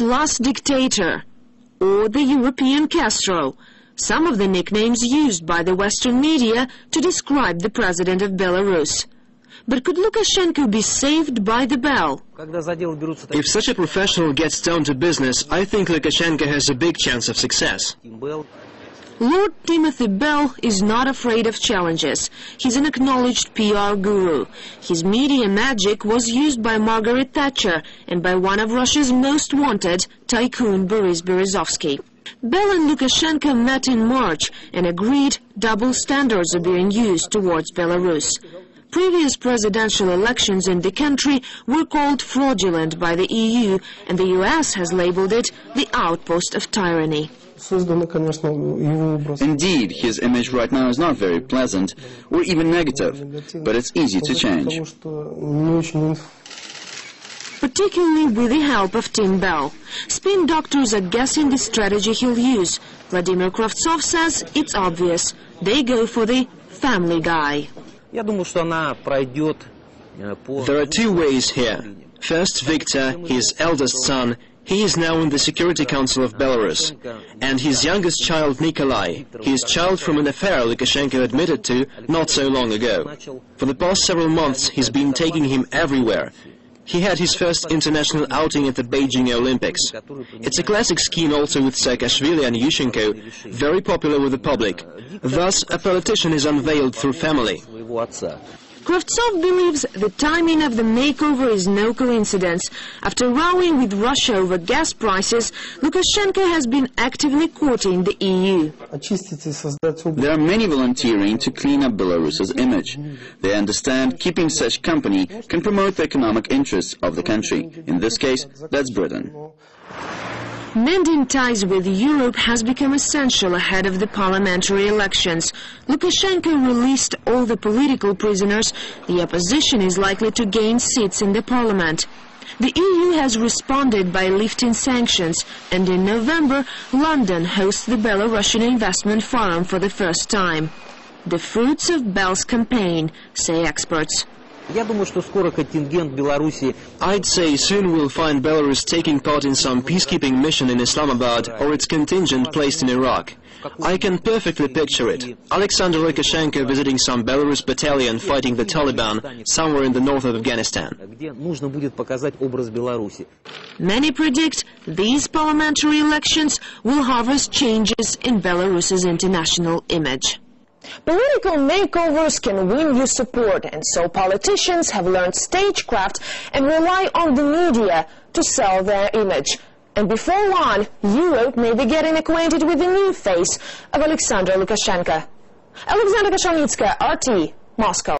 last dictator, or the European Castro, some of the nicknames used by the Western media to describe the president of Belarus. But could Lukashenko be saved by the bell? If such a professional gets down to business, I think Lukashenko has a big chance of success. Lord Timothy Bell is not afraid of challenges. He's an acknowledged PR guru. His media magic was used by Margaret Thatcher and by one of Russia's most wanted, tycoon Boris Berezovsky. Bell and Lukashenko met in March and agreed double standards are being used towards Belarus. Previous presidential elections in the country were called fraudulent by the EU, and the US has labeled it the outpost of tyranny. Indeed, his image right now is not very pleasant or even negative, but it's easy to change. Particularly with the help of Tim Bell. Spin doctors are guessing the strategy he'll use. Vladimir Kravtsov says it's obvious. They go for the family guy. There are two ways here. First, Viktor, his eldest son, he is now in the Security Council of Belarus. And his youngest child, Nikolai, his child from an affair Lukashenko admitted to not so long ago. For the past several months, he's been taking him everywhere. He had his first international outing at the Beijing Olympics. It's a classic scheme also with Saakashvili and Yushchenko, very popular with the public. Thus, a politician is unveiled through family. Kravtsov believes the timing of the makeover is no coincidence. After rowing with Russia over gas prices, Lukashenko has been actively courting the EU. There are many volunteering to clean up Belarus's image. They understand keeping such company can promote the economic interests of the country. In this case, that's Britain. Mending ties with Europe has become essential ahead of the parliamentary elections. Lukashenko released all the political prisoners. The opposition is likely to gain seats in the parliament. The EU has responded by lifting sanctions, and in November, London hosts the Belarusian Investment Forum for the first time. The fruits of Bell's campaign, say experts. I'd say soon we'll find Belarus taking part in some peacekeeping mission in Islamabad or its contingent placed in Iraq. I can perfectly picture it. Alexander Lukashenko visiting some Belarus battalion fighting the Taliban somewhere in the north of Afghanistan. Many predict these parliamentary elections will harvest changes in Belarus's international image. Political makeovers can win you support, and so politicians have learned stagecraft and rely on the media to sell their image. And before long, Europe may be getting acquainted with the new face of Alexander Lukashenko. Alexandra Kashalnitskaya, RT, Moscow.